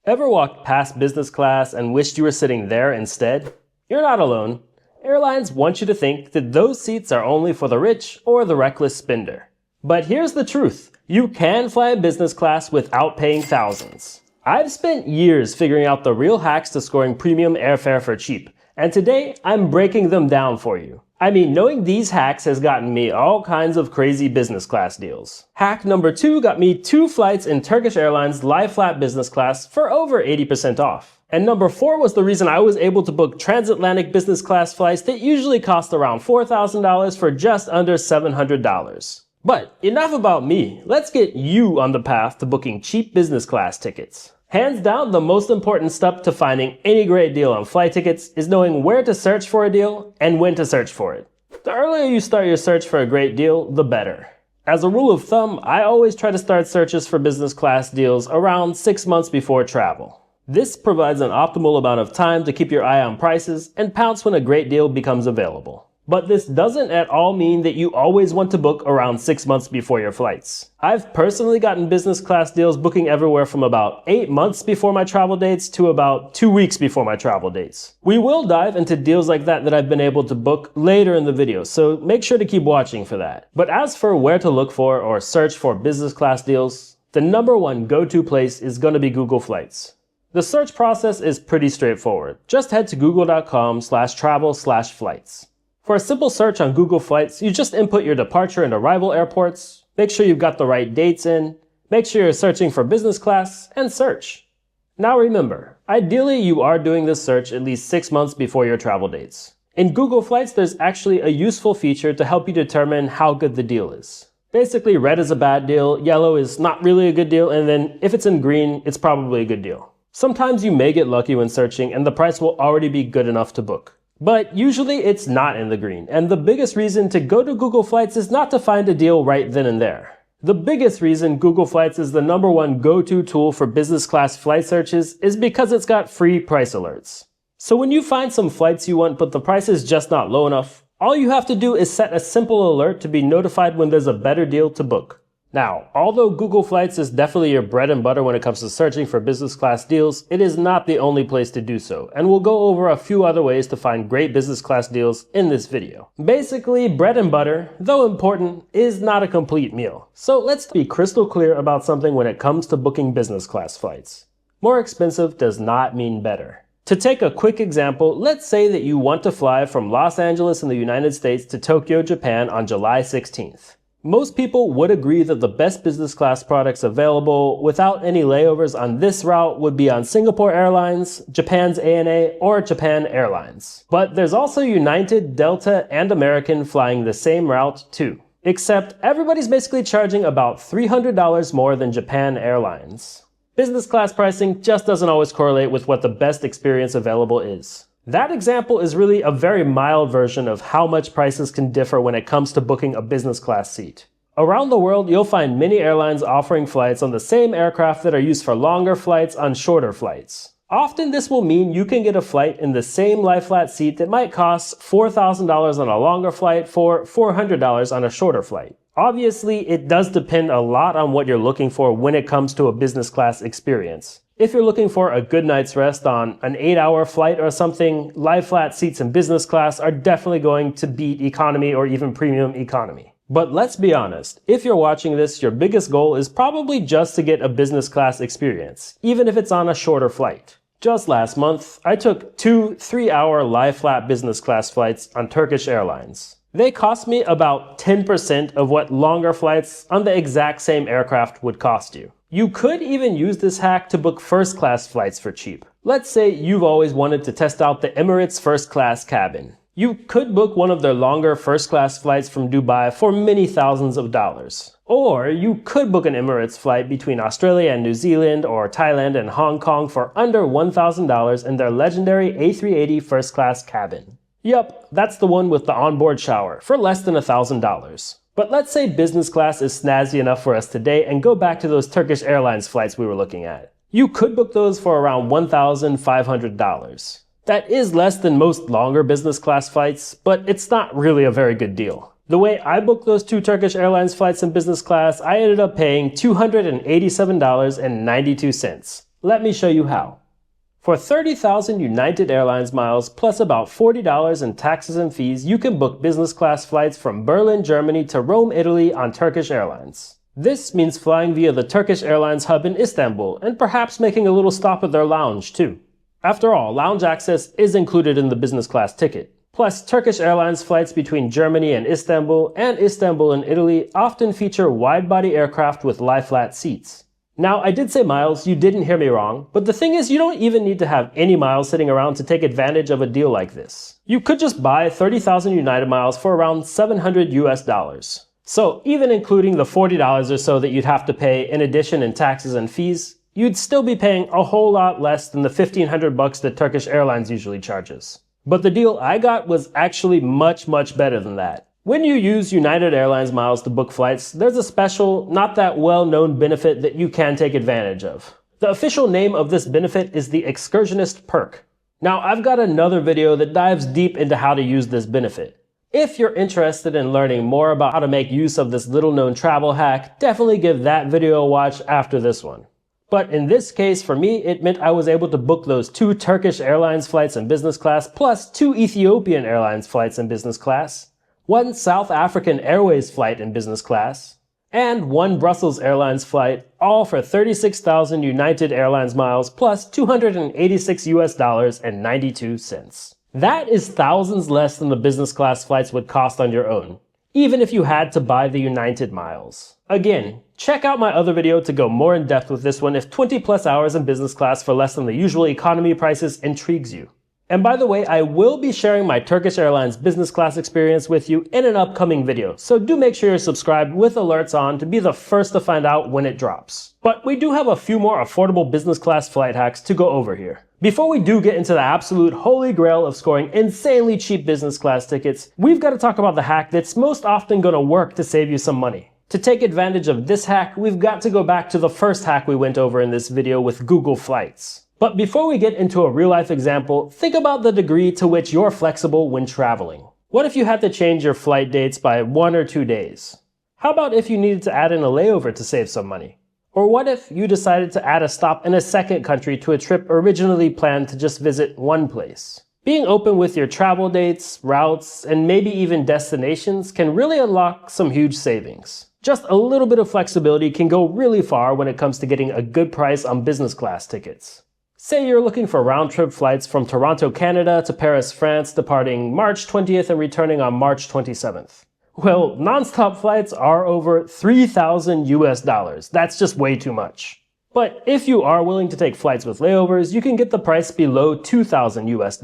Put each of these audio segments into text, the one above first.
Ever walked past business class and wished you were sitting there instead? You're not alone. Airlines want you to think that those seats are only for the rich or the reckless spender. But here's the truth. You can fly business class without paying thousands. I've spent years figuring out the real hacks to scoring premium airfare for cheap, and today I'm breaking them down for you. I mean, knowing these hacks has gotten me all kinds of crazy business class deals. Hack number 2 got me 2 flights in Turkish Airlines lie flat business class for over 80% off. And number 4 was the reason I was able to book transatlantic business class flights that usually cost around $4,000 for just under $700. But enough about me, let's get you on the path to booking cheap business class tickets. Hands down, the most important step to finding any great deal on flight tickets is knowing where to search for a deal and when to search for it. The earlier you start your search for a great deal, the better. As a rule of thumb, I always try to start searches for business class deals around 6 months before travel. This provides an optimal amount of time to keep your eye on prices and pounce when a great deal becomes available. But this doesn't at all mean that you always want to book around 6 months before your flights. I've personally gotten business class deals booking everywhere from about 8 months before my travel dates to about 2 weeks before my travel dates. We will dive into deals like that I've been able to book later in the video, so make sure to keep watching for that. But as for where to look for or search for business class deals, the number one go-to place is going to be Google Flights. The search process is pretty straightforward. Just head to google.com/travel/flights. For a simple search on Google Flights, you just input your departure and arrival airports, make sure you've got the right dates in, make sure you're searching for business class, and search. Now remember, ideally you are doing this search at least 6 months before your travel dates. In Google Flights, there's actually a useful feature to help you determine how good the deal is. Basically, red is a bad deal, yellow is not really a good deal, and then if it's in green, it's probably a good deal. Sometimes you may get lucky when searching and the price will already be good enough to book. But usually it's not in the green, and the biggest reason to go to Google Flights is not to find a deal right then and there. The biggest reason Google Flights is the number one go-to tool for business class flight searches is because it's got free price alerts. So when you find some flights you want but the price is just not low enough, all you have to do is set a simple alert to be notified when there's a better deal to book. Now, although Google Flights is definitely your bread and butter when it comes to searching for business class deals, it is not the only place to do so, and we'll go over a few other ways to find great business class deals in this video. Basically, bread and butter, though important, is not a complete meal. So let's be crystal clear about something when it comes to booking business class flights. More expensive does not mean better. To take a quick example, let's say that you want to fly from Los Angeles in the United States to Tokyo, Japan on July 16th. Most people would agree that the best business class products available without any layovers on this route would be on Singapore Airlines, Japan's ANA, or Japan Airlines. But there's also United, Delta, and American flying the same route too. Except everybody's basically charging about $300 more than Japan Airlines. Business class pricing just doesn't always correlate with what the best experience available is. That example is really a very mild version of how much prices can differ when it comes to booking a business class seat. Around the world, you'll find many airlines offering flights on the same aircraft that are used for longer flights on shorter flights. Often this will mean you can get a flight in the same lie-flat seat that might cost $4,000 on a longer flight for $400 on a shorter flight. Obviously, it does depend a lot on what you're looking for when it comes to a business class experience. If you're looking for a good night's rest on an 8-hour flight or something, lie-flat seats in business class are definitely going to beat economy or even premium economy. But let's be honest, if you're watching this, your biggest goal is probably just to get a business class experience, even if it's on a shorter flight. Just last month, I took 2 3-hour lie-flat business class flights on Turkish Airlines. They cost me about 10% of what longer flights on the exact same aircraft would cost you. You could even use this hack to book first class flights for cheap. Let's say you've always wanted to test out the Emirates first class cabin. You could book one of their longer first class flights from Dubai for many thousands of dollars. Or you could book an Emirates flight between Australia and New Zealand or Thailand and Hong Kong for under $1,000 in their legendary A380 first class cabin. Yup, that's the one with the onboard shower for less than $1,000. But let's say business class is snazzy enough for us today and go back to those Turkish Airlines flights we were looking at. You could book those for around $1,500. That is less than most longer business class flights, but it's not really a very good deal. The way I booked those 2 Turkish Airlines flights in business class, I ended up paying $287.92. Let me show you how. For 30,000 United Airlines miles plus about $40 in taxes and fees, you can book business class flights from Berlin, Germany to Rome, Italy on Turkish Airlines. This means flying via the Turkish Airlines hub in Istanbul and perhaps making a little stop at their lounge too. After all, lounge access is included in the business class ticket. Plus, Turkish Airlines flights between Germany and Istanbul and Italy often feature wide-body aircraft with lie-flat seats. Now, I did say miles, you didn't hear me wrong, but the thing is you don't even need to have any miles sitting around to take advantage of a deal like this. You could just buy 30,000 United miles for around $700 US. So even including the $40 or so that you'd have to pay in addition in taxes and fees, you'd still be paying a whole lot less than the $1,500 that Turkish Airlines usually charges. But the deal I got was actually much better than that. When you use United Airlines miles to book flights, there's a special, not that well-known benefit that you can take advantage of. The official name of this benefit is the Excursionist Perk. Now, I've got another video that dives deep into how to use this benefit. If you're interested in learning more about how to make use of this little-known travel hack, definitely give that video a watch after this one. But in this case, for me, it meant I was able to book those 2 Turkish Airlines flights in business class, plus 2 Ethiopian Airlines flights in business class, 1 South African Airways flight in business class, and 1 Brussels Airlines flight, all for 36,000 United Airlines miles plus $286 US and 92 cents. That is thousands less than the business class flights would cost on your own, even if you had to buy the United miles. Again, check out my other video to go more in depth with this one if 20 plus hours in business class for less than the usual economy prices intrigues you. And by the way, I will be sharing my Turkish Airlines business class experience with you in an upcoming video, so do make sure you're subscribed with alerts on to be the first to find out when it drops. But we do have a few more affordable business class flight hacks to go over here. Before we do get into the absolute holy grail of scoring insanely cheap business class tickets, we've got to talk about the hack that's most often going to work to save you some money. To take advantage of this hack, we've got to go back to the first hack we went over in this video with Google Flights. But before we get into a real-life example, think about the degree to which you're flexible when traveling. What if you had to change your flight dates by 1 or 2 days? How about if you needed to add in a layover to save some money? Or what if you decided to add a stop in a second country to a trip originally planned to just visit one place? Being open with your travel dates, routes, and maybe even destinations can really unlock some huge savings. Just a little bit of flexibility can go really far when it comes to getting a good price on business class tickets. Say you're looking for round-trip flights from Toronto, Canada to Paris, France, departing March 20th and returning on March 27th. Well, non-stop flights are over $3,000 US. That's just way too much. But if you are willing to take flights with layovers, you can get the price below $2,000 US.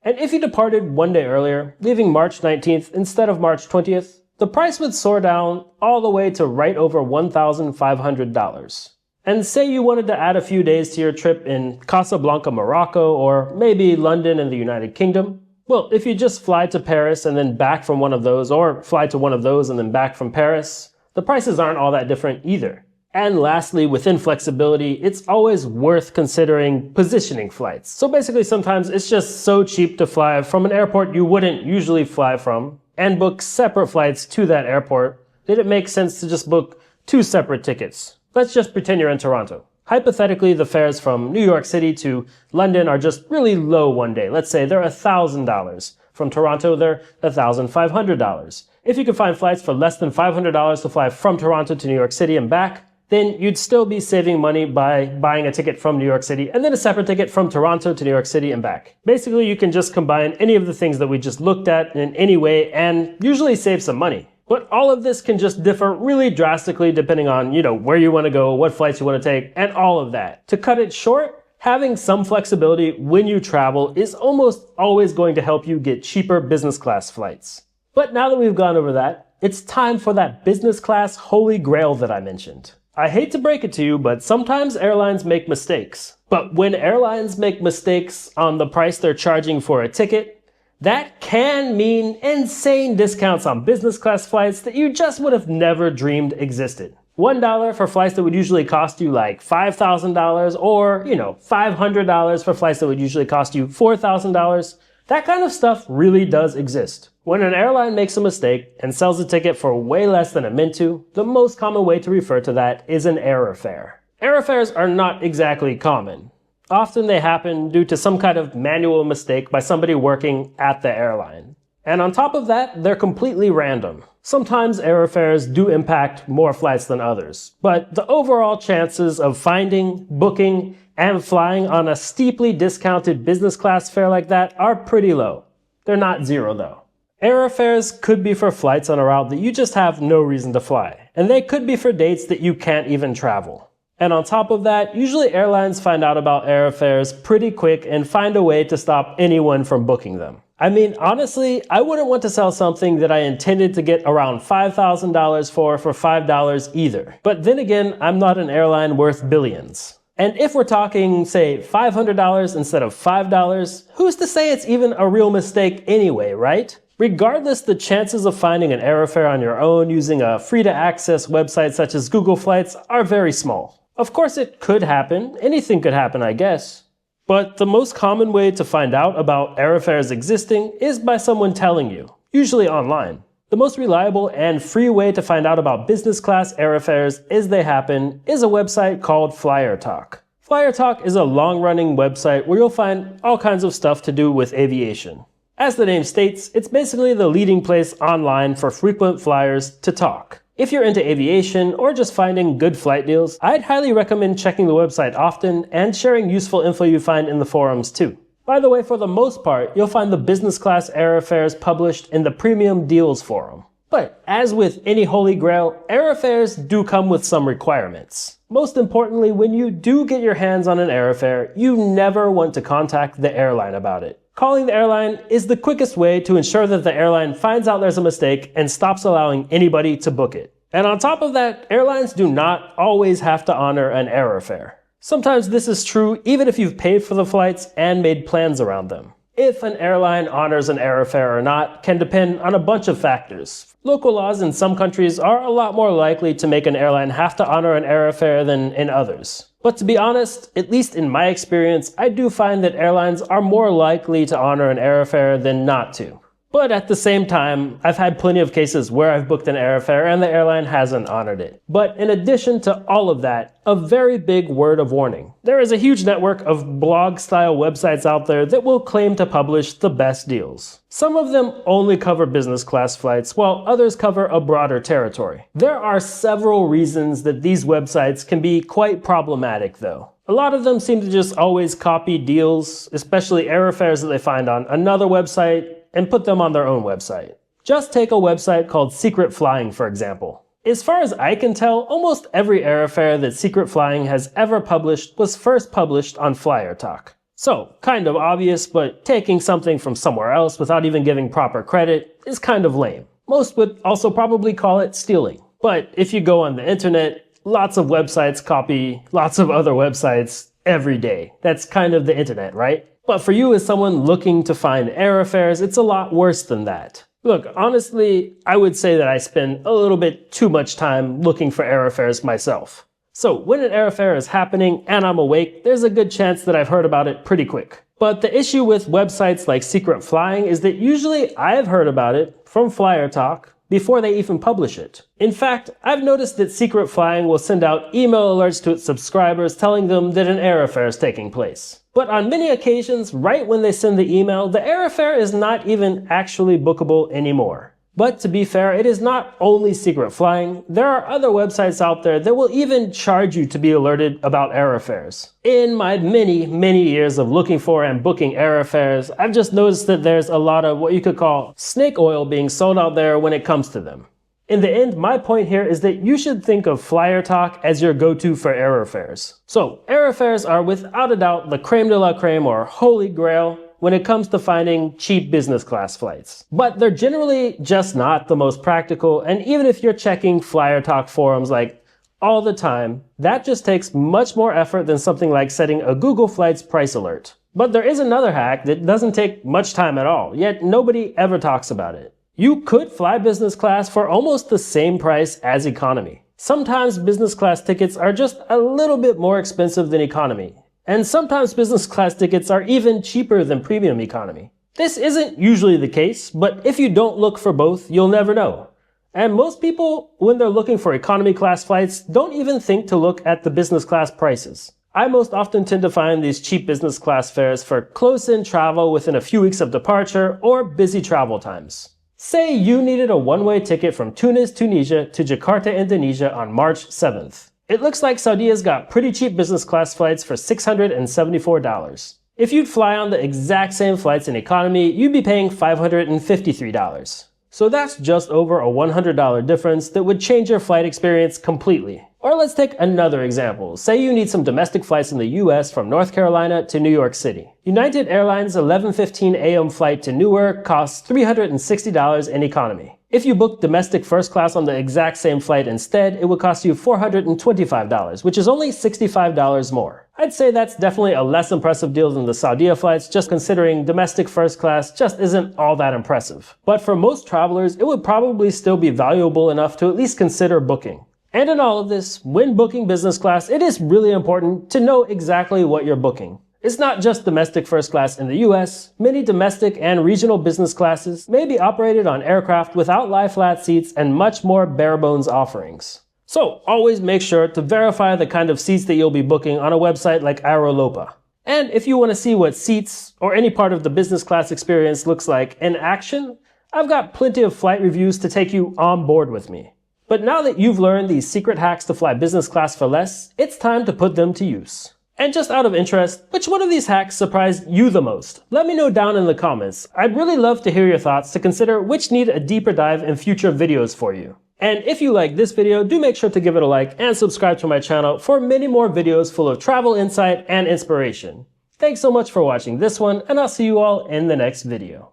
And if you departed one day earlier, leaving March 19th instead of March 20th, the price would soar down all the way to right over $1,500. And say you wanted to add a few days to your trip in Casablanca, Morocco, or maybe London in the United Kingdom. Well, if you just fly to Paris and then back from one of those, or fly to one of those and then back from Paris, the prices aren't all that different either. And lastly, within flexibility, it's always worth considering positioning flights. So basically, sometimes it's just so cheap to fly from an airport you wouldn't usually fly from and book separate flights to that airport that it makes sense to just book 2 separate tickets. Let's just pretend you're in Toronto. Hypothetically, the fares from New York City to London are just really low one day. Let's say they're $1,000. From Toronto, they're $1,500. If you can find flights for less than $500 to fly from Toronto to New York City and back, then you'd still be saving money by buying a ticket from New York City and then a separate ticket from Toronto to New York City and back. Basically, you can just combine any of the things that we just looked at in any way and usually save some money. But all of this can just differ really drastically depending on, where you want to go, what flights you want to take, and all of that. To cut it short, having some flexibility when you travel is almost always going to help you get cheaper business class flights. But now that we've gone over that, it's time for that business class holy grail that I mentioned. I hate to break it to you, but sometimes airlines make mistakes. But when airlines make mistakes on the price they're charging for a ticket, that can mean insane discounts on business class flights that you just would have never dreamed existed. $1 for flights that would usually cost you like $5,000 or, $500 for flights that would usually cost you $4,000. That kind of stuff really does exist. When an airline makes a mistake and sells a ticket for way less than it meant to, the most common way to refer to that is an error fare. Airfares are not exactly common. Often they happen due to some kind of manual mistake by somebody working at the airline. And on top of that, they're completely random. Sometimes airfares do impact more flights than others, but the overall chances of finding, booking, and flying on a steeply discounted business class fare like that are pretty low. They're not zero though. Airfares could be for flights on a route that you just have no reason to fly, and they could be for dates that you can't even travel. And on top of that, usually airlines find out about airfares pretty quick and find a way to stop anyone from booking them. I mean, honestly, I wouldn't want to sell something that I intended to get around $5,000 for $5 either. But then again, I'm not an airline worth billions. And if we're talking, say, $500 instead of $5, who's to say it's even a real mistake anyway, right? Regardless, the chances of finding an airfare on your own using a free-to-access website such as Google Flights are very small. Of course, it could happen. Anything could happen, I guess. But the most common way to find out about airfares existing is by someone telling you, usually online. The most reliable and free way to find out about business class airfares as they happen is a website called Flyer Talk. Flyer Talk is a long-running website where you'll find all kinds of stuff to do with aviation. As the name states, it's basically the leading place online for frequent flyers to talk. If you're into aviation or just finding good flight deals, I'd highly recommend checking the website often and sharing useful info you find in the forums too. By the way, for the most part, you'll find the business class airfares published in the Premium Deals forum. But as with any holy grail, airfares do come with some requirements. Most importantly, when you do get your hands on an airfare, you never want to contact the airline about it. Calling the airline is the quickest way to ensure that the airline finds out there's a mistake and stops allowing anybody to book it. And on top of that, airlines do not always have to honor an airfare. Sometimes this is true even if you've paid for the flights and made plans around them. If an airline honors an airfare or not can depend on a bunch of factors. Local laws in some countries are a lot more likely to make an airline have to honor an airfare than in others. But to be honest, at least in my experience, I do find that airlines are more likely to honor an airfare than not to. But at the same time, I've had plenty of cases where I've booked an airfare and the airline hasn't honored it. But in addition to all of that, a very big word of warning. There is a huge network of blog-style websites out there that will claim to publish the best deals. Some of them only cover business class flights, while others cover a broader territory. There are several reasons that these websites can be quite problematic though. A lot of them seem to just always copy deals, especially airfares that they find on another website, and put them on their own website. Just take a website called Secret Flying, for example. As far as I can tell, almost every airfare that Secret Flying has ever published was first published on Flyer Talk. So, kind of obvious, but taking something from somewhere else without even giving proper credit is kind of lame. Most would also probably call it stealing. But if you go on the internet, lots of websites copy lots of other websites every day. That's kind of the internet, right? But for you as someone looking to find airfares, it's a lot worse than that. Look, honestly, I would say that I spend a little bit too much time looking for airfares myself. So when an airfare is happening and I'm awake, there's a good chance that I've heard about it pretty quick. But the issue with websites like Secret Flying is that usually I've heard about it from Flyer Talk before they even publish it. In fact, I've noticed that Secret Flying will send out email alerts to its subscribers telling them that an airfare is taking place. But on many occasions, right when they send the email, the airfare is not even actually bookable anymore. But to be fair, it is not only Secret Flying. There are other websites out there that will even charge you to be alerted about airfares. In my many years of looking for and booking airfares, I've just noticed that there's a lot of what you could call snake oil being sold out there when it comes to them. In the end, my point here is that you should think of Flyer Talk as your go-to for airfares. So, airfares are without a doubt the creme de la creme or holy grail when it comes to finding cheap business class flights. But they're generally just not the most practical, and even if you're checking Flyer Talk forums like all the time, that just takes much more effort than something like setting a Google Flights price alert. But there is another hack that doesn't take much time at all, yet nobody ever talks about it. You could fly business class for almost the same price as economy. Sometimes business class tickets are just a little bit more expensive than economy. And sometimes business class tickets are even cheaper than premium economy. This isn't usually the case, but if you don't look for both, you'll never know. And most people, when they're looking for economy class flights, don't even think to look at the business class prices. I most often tend to find these cheap business class fares for close-in travel within a few weeks of departure or busy travel times. Say you needed a one-way ticket from Tunis, Tunisia to Jakarta, Indonesia on March 7th. It looks like Saudia's got pretty cheap business class flights for $674. If you'd fly on the exact same flights in economy, you'd be paying $553. So that's just over a $100 difference that would change your flight experience completely. Or let's take another example. Say you need some domestic flights in the US from North Carolina to New York City. United Airlines' 11:15 a.m. flight to Newark costs $360 in economy. If you book domestic first class on the exact same flight instead, it would cost you $425, which is only $65 more. I'd say that's definitely a less impressive deal than the Saudia flights, just considering domestic first class just isn't all that impressive. But for most travelers, it would probably still be valuable enough to at least consider booking. And in all of this, when booking business class, it is really important to know exactly what you're booking. It's not just domestic first class in the US. Many domestic and regional business classes may be operated on aircraft without lie-flat seats and much more bare-bones offerings. So always make sure to verify the kind of seats that you'll be booking on a website like Aerolopa. And if you want to see what seats or any part of the business class experience looks like in action, I've got plenty of flight reviews to take you on board with me. But now that you've learned these secret hacks to fly business class for less, it's time to put them to use. And just out of interest, which one of these hacks surprised you the most? Let me know down in the comments. I'd really love to hear your thoughts to consider which need a deeper dive in future videos for you. And if you like this video, do make sure to give it a like and subscribe to my channel for many more videos full of travel insight and inspiration. Thanks so much for watching this one, and I'll see you all in the next video.